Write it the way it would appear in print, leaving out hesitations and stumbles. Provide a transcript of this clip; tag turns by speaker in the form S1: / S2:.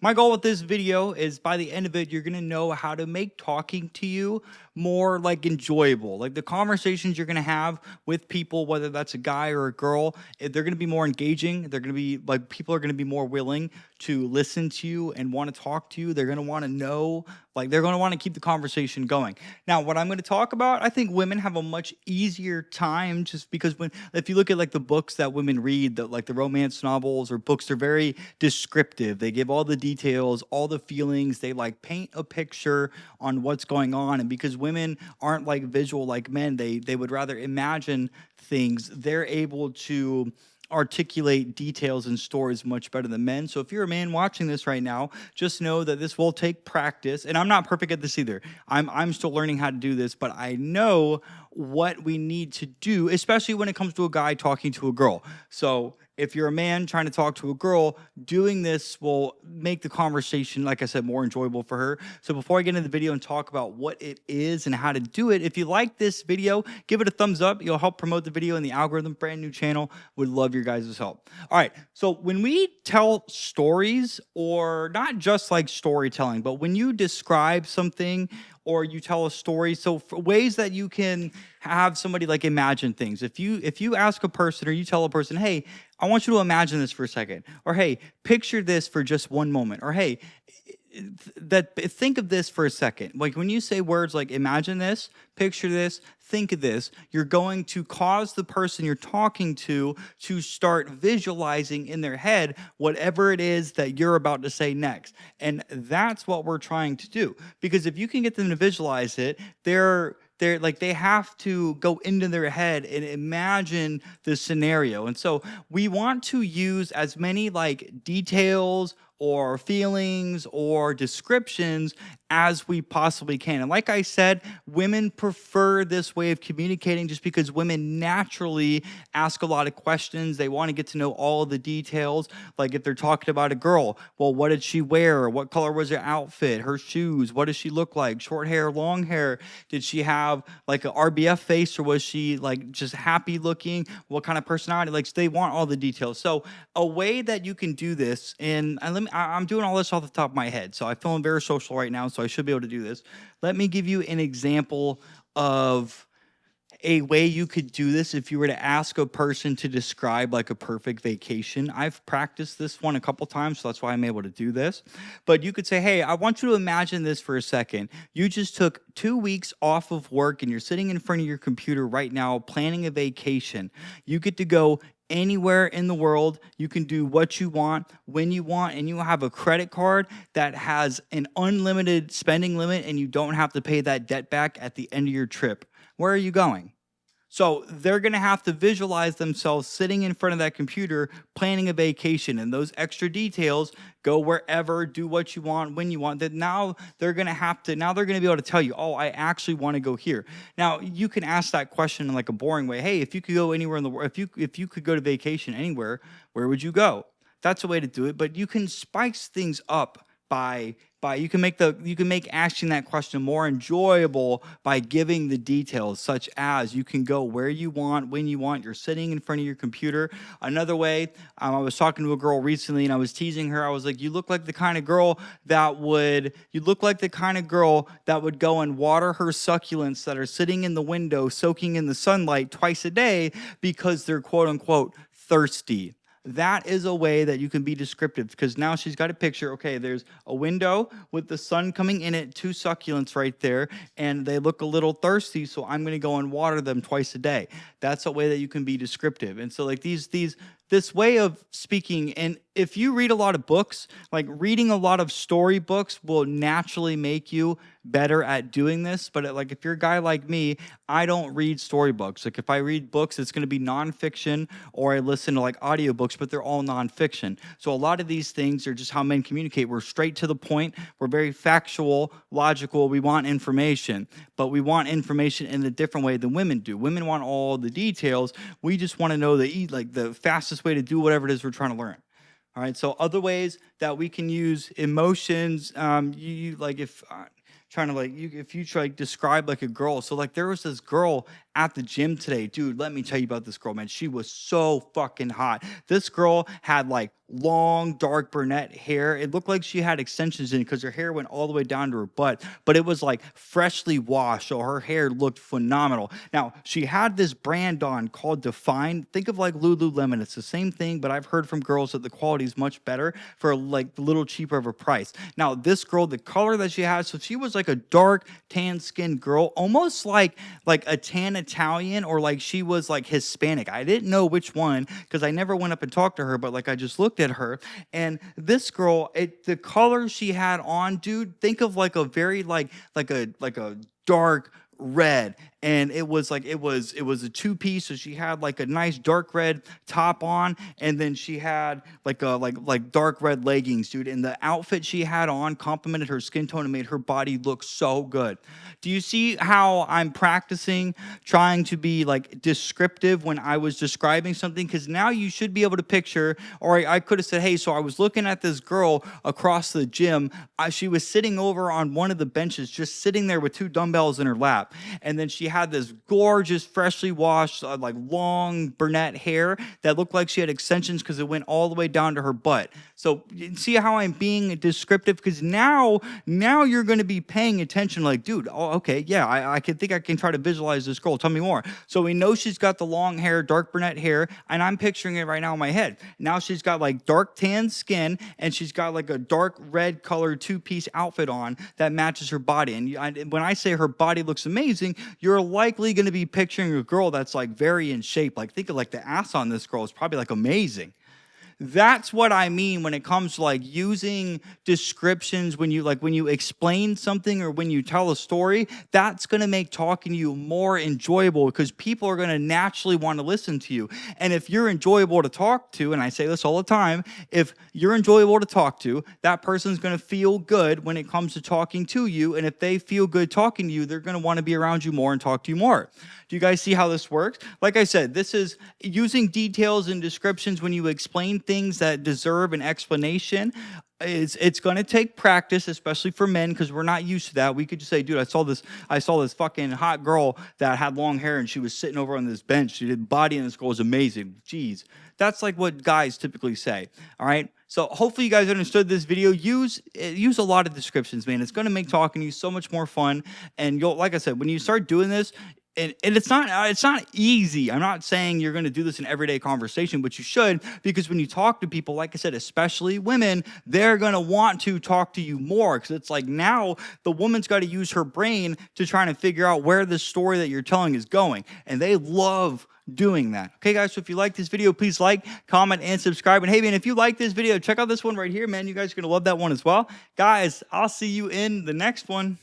S1: My goal with this video is by the end of it, you're gonna know how to make talking to you more like enjoyable. Like the conversations you're gonna have with people, whether that's a guy or a girl, they're gonna be more engaging. They're gonna be like people are gonna be more willing to listen to you and want to talk to you. They're gonna want to know, like they're gonna want to keep the conversation going. Now, what I'm gonna talk about, I think women have a much easier time just because when if you look at like the books that women read, like the romance novels or books, they're very descriptive. They give all the details, all the feelings. They like paint a picture on what's going on. And because women aren't like visual like men, they would rather imagine things. They're able to articulate details and stories much better than men. So if you're a man watching this right now, just know that this will take practice. And I'm not perfect at this either. I'm still learning how to do this, but I know what we need to do, especially when it comes to a guy talking to a girl. So if you're a man trying to talk to a girl, doing this will make the conversation, like I said, more enjoyable for her. So before I get into the video and talk about what it is and how to do it, if you like this video, give it a thumbs up. You'll help promote the video in the algorithm. Brand new channel. Would love your guys' help. All right. So when we tell stories, or not just like storytelling, but when you describe something or you tell a story, so for ways that you can have somebody like imagine things. If you ask a person or you tell a person, hey, I want you to imagine this for a second, or hey, picture this for just one moment, or hey, think of this for a second. Like when you say words like imagine this, picture this, think of this, you're going to cause the person you're talking to start visualizing in their head whatever it is that you're about to say next. And that's what we're trying to do. Because if you can get them to visualize it, they're like they have to go into their head and imagine the scenario. And so we want to use as many like details or feelings or descriptions as we possibly can. And like I said, women prefer this way of communicating just because women naturally ask a lot of questions. They want to get to know all of the details. Like if they're talking about a girl, well, what did she wear? What color was her outfit? Her shoes? What does she look like? Short hair, long hair? Did she have like an RBF face, or was she like just happy looking? What kind of personality? Like they want all the details. So a way that you can do this, and I'm doing all this off the top of my head, so I feel very social right now, so I should be able to do this. Let me give you an example of a way you could do this if you were to ask a person to describe like a perfect vacation. I've practiced this one a couple times, so that's why I'm able to do this. But you could say, hey, I want you to imagine this for a second. You just took 2 weeks off of work and you're sitting in front of your computer right now planning a vacation. You get to go anywhere in the world. You can do what you want, when you want, and you have a credit card that has an unlimited spending limit, and you don't have to pay that debt back at the end of your trip. Where are you going? So they're going to have to visualize themselves sitting in front of that computer planning a vacation, and those extra details, go wherever, do what you want, when you want. That now they're going to be able to tell you, oh, I actually want to go here. Now you can ask that question in like a boring way. Hey, if you could go anywhere in the world, if you could go to vacation anywhere, where would you go? That's a way to do it. But you can spice things up by you can make asking that question more enjoyable by giving the details, such as you can go where you want, when you want. You're sitting in front of your computer. Another way, I was talking to a girl recently and I was teasing her. I was like, you look like the kind of girl that would go and water her succulents that are sitting in the window soaking in the sunlight twice a day because they're quote unquote thirsty. That is a way that you can be descriptive, because now she's got a picture. Okay, there's a window with the sun coming in it, 2 succulents right there, and they look a little thirsty, so I'm going to go and water them twice a day. That's a way that you can be descriptive. And so like this way of speaking, and if you read a lot of books, like reading a lot of story books will naturally make you better at doing this. But like if you're a guy like me, I don't read storybooks. Like if I read books, it's going to be nonfiction, or I listen to like audiobooks, but they're all nonfiction. So a lot of these things are just how men communicate. We're straight to the point. We're very factual, logical. We want information, but we want information in a different way than women do. Women want all the details. We just want to know the fastest way to do whatever it is we're trying to learn. All right. So other ways that we can use emotions, if you try to describe like a girl. So like there was this girl at the gym today. Dude, let me tell you about this girl, man. She was so fucking hot. This girl had like long, dark brunette hair. It looked like she had extensions in it because her hair went all the way down to her butt, but it was like freshly washed, so her hair looked phenomenal. Now, she had this brand on called Define. Think of like Lululemon. It's the same thing, but I've heard from girls that the quality is much better for like a little cheaper of a price. Now, this girl, the color that she had, so she was like a dark tan skinned girl, almost like a tan Italian, or like she was like Hispanic. I didn't know which one because I never went up and talked to her, but like I just looked at her. And this girl, the color she had on, dude, think of like a very like a dark red. And it was a two-piece, so she had like a nice dark red top on, and then she had like dark red leggings, dude. And the outfit she had on complemented her skin tone and made her body look so good. Do you see how I'm practicing trying to be like descriptive when I was describing something? Because now you should be able to picture, or I could have said, hey, so I was looking at this girl across the gym. She was sitting over on one of the benches, just sitting there with 2 dumbbells in her lap. And then she had this gorgeous, freshly washed, like long brunette hair that looked like she had extensions because it went all the way down to her butt. So you see how I'm being descriptive? Because now you're going to be paying attention. Like, dude, oh, okay, yeah, I can try to visualize this girl. Tell me more. So we know she's got the long hair, dark brunette hair, and I'm picturing it right now in my head. Now she's got like dark tan skin, and she's got like a dark red colored 2-piece outfit on that matches her body. And when I say her body looks amazing, you're likely going to be picturing a girl that's like very in shape. Like, think of like the ass on this girl is probably like amazing. That's what I mean when it comes to like using descriptions. When you explain something or when you tell a story, that's going to make talking to you more enjoyable because people are going to naturally want to listen to you. And if you're enjoyable to talk to, and I say this all the time, if you're enjoyable to talk to, that person's going to feel good when it comes to talking to you. And if they feel good talking to you, they're going to want to be around you more and talk to you more. Do you guys see how this works? Like I said, this is using details and descriptions when you explain things that deserve an explanation. It's going to take practice, especially for men, because we're not used to that. We could just say, dude, I saw this fucking hot girl that had long hair and she was sitting over on this bench. She did body and this girl was amazing. Jeez. That's like what guys typically say. All right. So hopefully you guys understood this video. Use a lot of descriptions, man. It's going to make talking to you so much more fun. And like I said, when you start doing this, and it's not easy. I'm not saying you're going to do this in everyday conversation, but you should, because when you talk to people, like I said, especially women, they're going to want to talk to you more because it's like now the woman's got to use her brain to try to figure out where the story that you're telling is going. And they love doing that. Okay, guys, so if you like this video, please like, comment, and subscribe. And hey, man, if you like this video, check out this one right here, man. You guys are going to love that one as well. Guys, I'll see you in the next one.